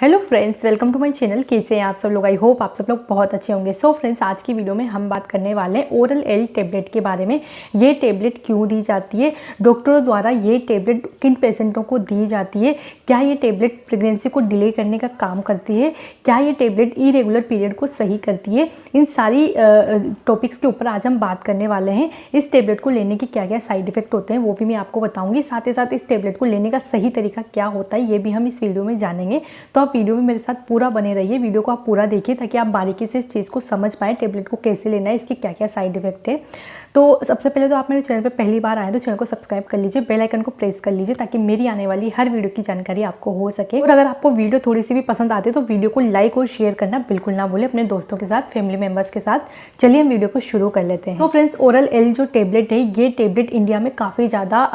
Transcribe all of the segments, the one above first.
Hello friends, welcome to my channel. कैसे हैं आप सब लोग? आई होप आप सब लोग बहुत अच्छे होंगे। सो फ्रेंड्स, आज की वीडियो में हम बात करने वाले हैं ओरल एल टेबलेट के बारे में। ये टेबलेट क्यों दी जाती है, डॉक्टरों द्वारा ये टेबलेट किन पेशेंटों को दी जाती है, क्या ये टेबलेट प्रेगनेंसी को डिले करने का काम करती है, क्या ये टेबलेट इरेगुलर पीरियड को सही करती है, इन सारी टॉपिक्स के ऊपर आज हम बात करने वाले हैं। इस टेबलेट को लेने के क्या क्या साइड इफेक्ट होते हैं वो भी मैं आपको बताऊँगी। साथ ही साथ इस टेबलेट को लेने का सही तरीका क्या होता है ये भी हम इस वीडियो में जानेंगे। तो वीडियो में मेरे साथ पूरा बने रहिए, वीडियो को आप पूरा देखिए ताकि आप बारीकी से इस चीज़ को समझ पाएँ टेबलेट को कैसे लेना है, इसके क्या क्या साइड इफेक्ट है। तो सबसे पहले तो आप मेरे चैनल पे पहली बार आए तो चैनल को सब्सक्राइब कर लीजिए, बेल आइकन को प्रेस कर लीजिए ताकि मेरी आने वाली हर वीडियो की जानकारी आपको हो सके। और अगर आपको वीडियो थोड़ी सी भी पसंद आती है तो वीडियो को लाइक और शेयर करना बिल्कुल ना भूलें अपने दोस्तों के साथ, फैमिली मेम्बर्स के साथ। चलिए हम वीडियो को शुरू कर लेते हैं। तो फ्रेंड्स, ओरल एल जो टेबलेट है, ये टेबलेट इंडिया में काफ़ी ज़्यादा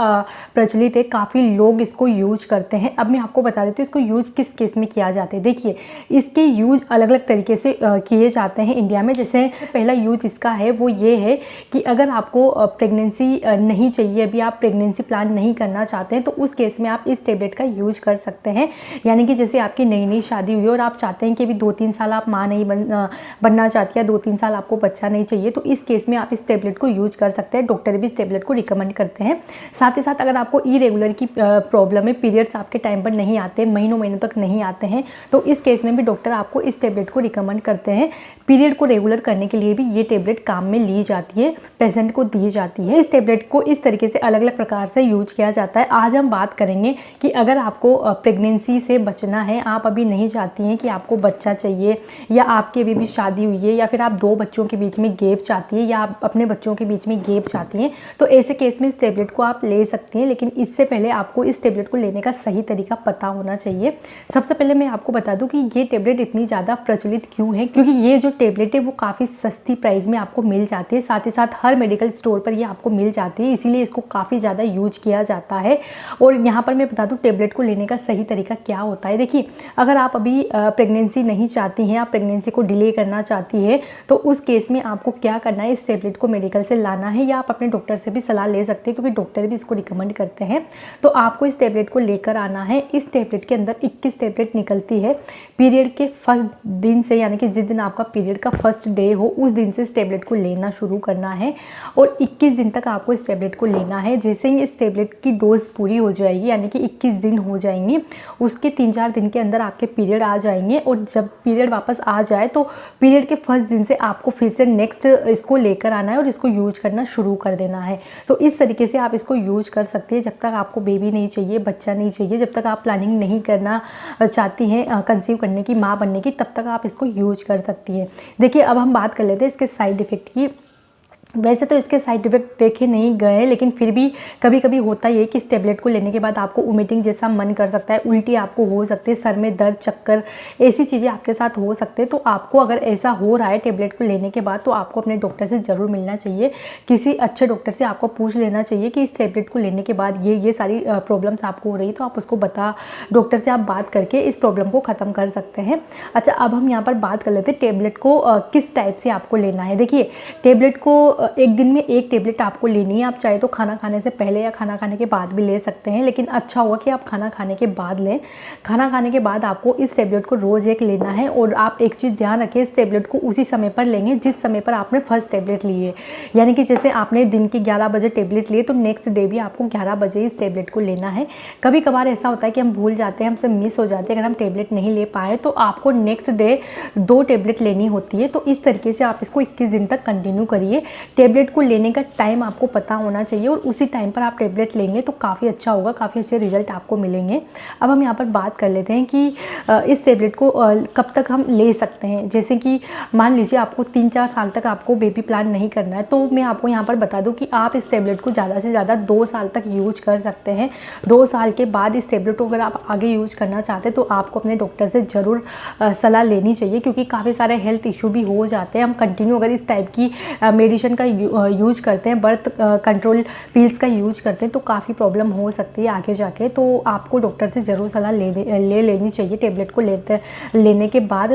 प्रचलित है, काफ़ी लोग इसको यूज करते हैं। अब मैं आपको बता देती हूँ इसको यूज किस केस में किया जाता है। देखिए, इसके यूज अलग अलग तरीके से किए जाते हैं इंडिया में। जैसे पहला यूज इसका है वो ये है कि अगर आपको प्रेगनेंसी नहीं चाहिए, अभी आप प्रेगनेंसी प्लान नहीं करना चाहते हैं, तो उस केस में आप इस टेबलेट का यूज कर सकते हैं। यानी कि जैसे आपकी नई नई शादी हुई और आप चाहते हैं कि अभी 2-3 साल आप माँ नहीं बनना चाहती, या 2-3 साल आपको बच्चा नहीं चाहिए, तो इस केस में आप इस टेबलेट को यूज कर सकते हैं। डॉक्टर भी इस टेबलेट को रिकमेंड करते हैं। साथ ही साथ अगर आपको इरेगुलर की प्रॉब्लम है, पीरियड्स आपके टाइम पर नहीं आते, महीनों महीनों तक नहीं आते हैं, तो इस केस में भी डॉक्टर आपको इस टेबलेट को रिकमेंड करते हैं। पीरियड को रेगुलर करने के लिए भी ये टेबलेट काम में ली जाती है, पेशेंट को दी जाती है। इस टेबलेट को इस तरीके से अलग अलग प्रकार से यूज किया जाता है। आज हम बात करेंगे कि अगर आपको प्रेगनेंसी से बचना है, आप अभी नहीं चाहती हैं कि आपको बच्चा चाहिए, या आपकी अभी भी शादी हुई है, या फिर आप 2 बच्चों के बीच में गैप चाहती है, या आप अपने बच्चों के बीच में गैप चाहती हैं, तो ऐसे केस में इस टेबलेट को आप ले सकती हैं। लेकिन इससे पहले आपको इस टेबलेट को लेने का सही तरीका पता होना चाहिए। सबसे पहले मैं आपको बता दूं कि ये टेबलेट इतनी ज़्यादा प्रचलित क्यों है, क्योंकि ये जो टेबलेट है वो काफ़ी सस्ती प्राइस में आपको मिल जाती है। साथ ही साथ हर मेडिकल स्टोर पर ये आपको मिल जाती है, इसीलिए इसको काफ़ी ज़्यादा यूज किया जाता है। और यहाँ पर मैं बता दूं टेबलेट को लेने का सही तरीका क्या होता है। देखिए, अगर आप अभी प्रेगनेंसी नहीं चाहती हैं, आप प्रेगनेंसी को डिले करना चाहती है, तो उस केस में आपको क्या करना है, इस टेबलेट को मेडिकल से लाना है, या आप अपने डॉक्टर से भी सलाह ले सकते हैं, क्योंकि डॉक्टर भी इसको रिकमेंड करते हैं। तो आपको इस टेबलेट को लेकर आना है। इस टेबलेट के अंदर 21 टेबलेट निकलती है। पीरियड के फर्स्ट दिन से, यानी कि जिस दिन आपका पीरियड का फर्स्ट डे हो, उस दिन से इस टेबलेट को लेना शुरू करना है और 21 दिन तक आपको इस टेबलेट को लेना है। जैसे ही इस टेबलेट की डोज पूरी हो जाएगी, यानी कि 21 दिन हो जाएंगे, उसके 3-4 दिन के अंदर आपके पीरियड आ जाएंगे। और जब पीरियड वापस आ जाए तो पीरियड के फर्स्ट दिन से आपको फिर से नेक्स्ट इसको लेकर आना है और इसको यूज करना शुरू कर देना है। तो इस तरीके से आप इसको यूज कर सकते हैं जब तक आपको बेबी नहीं चाहिए, बच्चा नहीं चाहिए, जब तक आप प्लानिंग नहीं करना चाहती हैं कंसीव करने की, माँ बनने की, तब तक आप इसको यूज कर सकती हैं। देखिए, अब हम बात कर लेते हैं इसके साइड इफ़ेक्ट की। वैसे तो इसके साइड इफेक्ट देखे नहीं गए, लेकिन फिर भी कभी कभी होता ही है कि इस टेबलेट को लेने के बाद आपको वोमिटिंग जैसा मन कर सकता है, उल्टी आपको हो सकती है, सर में दर्द, चक्कर, ऐसी चीज़ें आपके साथ हो सकते हैं। तो आपको अगर ऐसा हो रहा है टेबलेट को लेने के बाद, तो आपको अपने डॉक्टर से ज़रूर मिलना चाहिए। किसी अच्छे डॉक्टर से आपको पूछ लेना चाहिए कि इस टेबलेट को लेने के बाद ये सारी प्रॉब्लम्स आपको हो रही है, तो आप उसको डॉक्टर से आप बात करके इस प्रॉब्लम को ख़त्म कर सकते हैं। अच्छा, अब हम यहाँ पर बात कर लेते हैं टेबलेट को किस टाइप से आपको लेना है। देखिए, टेबलेट को एक दिन में एक टेबलेट आपको लेनी है। आप चाहे तो खाना खाने से पहले या खाना खाने के बाद भी ले सकते हैं, लेकिन अच्छा होगा कि आप खाना खाने के बाद लें। खाना खाने के बाद आपको इस टेबलेट को रोज़ एक लेना है। और आप एक चीज़ ध्यान रखें, इस टेबलेट को उसी समय पर लेंगे जिस समय पर आपने फर्स्ट टेबलेट ली है। यानी कि जैसे आपने दिन के 11 बजे टेबलेट लिए, तो नेक्स्ट डे भी आपको 11 बजे इस टेबलेट को लेना है। कभी कभार ऐसा होता है कि हम भूल जाते हैं, हमसे मिस हो जाते हैं, अगर हम टेबलेट नहीं ले पाए तो आपको नेक्स्ट डे 2 टेबलेट लेनी होती है। तो इस तरीके से आप इसको 21 दिन तक कंटिन्यू करिए। टेबलेट को लेने का टाइम आपको पता होना चाहिए और उसी टाइम पर आप टेबलेट लेंगे तो काफ़ी अच्छा होगा, काफ़ी अच्छे रिजल्ट आपको मिलेंगे। अब हम यहाँ पर बात कर लेते हैं कि इस टेबलेट को कब तक हम ले सकते हैं। जैसे कि मान लीजिए आपको 3-4 साल तक आपको बेबी प्लान नहीं करना है, तो मैं आपको यहाँ पर बता दूँ कि आप इस टेबलेट को ज़्यादा से ज़्यादा 2 साल तक यूज कर सकते हैं। 2 साल के बाद इस टेबलेट को अगर आप आगे यूज करना चाहते हैं तो आपको अपने डॉक्टर से ज़रूर सलाह लेनी चाहिए, क्योंकि काफ़ी सारे हेल्थ इशू भी हो जाते हैं। हम कंटिन्यू अगर इस टाइप की मेडिसिन का यूज करते हैं, बर्थ कंट्रोल पिल्स का यूज करते हैं तो काफ़ी प्रॉब्लम हो सकती है आगे जाके। तो आपको डॉक्टर से ज़रूर सलाह ले लेनी चाहिए। टेबलेट को लेने के बाद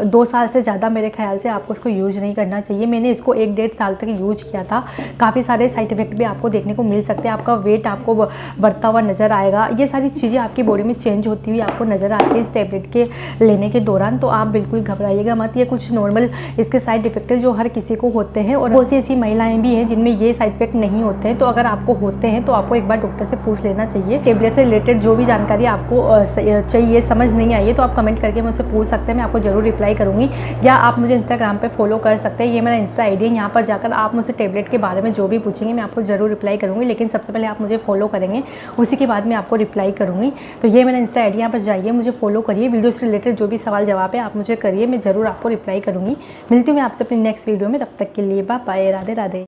2 साल से ज़्यादा मेरे ख्याल से आपको इसको यूज नहीं करना चाहिए। मैंने इसको 1-1.5 साल तक यूज किया था। काफ़ी सारे साइड इफ़ेक्ट भी आपको देखने को मिल सकते हैं। आपका वेट आपको बढ़ता हुआ नज़र आएगा, ये सारी चीज़ें आपकी बॉडी में चेंज होती हुई आपको नज़र आती है इस टेबलेट के लेने के दौरान। तो आप बिल्कुल घबराइएगा मत, ये कुछ नॉर्मल इसके साइड इफेक्ट है जो हर किसी को होते हैं और बहुत सी ऐसी महिलाएं भी हैं जिनमें ये साइड इफेक्ट नहीं होते हैं। तो अगर आपको होते हैं तो आपको एक बार डॉक्टर से पूछ लेना चाहिए। टेबलेट से रिलेटेड जो भी जानकारी आपको चाहिए, समझ नहीं आई है तो आप कमेंट करके मुझसे पूछ सकते हैं, मैं आपको जरूर रिप्लाई करूँगी। या आप मुझे इंस्टाग्राम पर फॉलो कर सकते हैं, ये मेरा इंस्टा ID है। यहाँ पर जाकर आप मुझसे टेबलेट के बारे में जो भी पूछेंगे मैं आपको जरूर रिप्लाई करूँगी, लेकिन सबसे पहले आप मुझे फॉलो करेंगे, उसी के बाद मैं आपको रिप्लाई करूँगी। तो ये मेरा इंस्टा ID, यहाँ पर जाइए, मुझे फॉलो करिए। वीडियो से रिलेटेड जो भी सवाल जवाब है आप मुझे करिए, मैं ज़रूर आपको रिप्लाई करूँगी। मिलती हूँ मैं आपसे अपनी नेक्स्ट वीडियो में, तब तक के लिए बाय बाय, राधे राधे।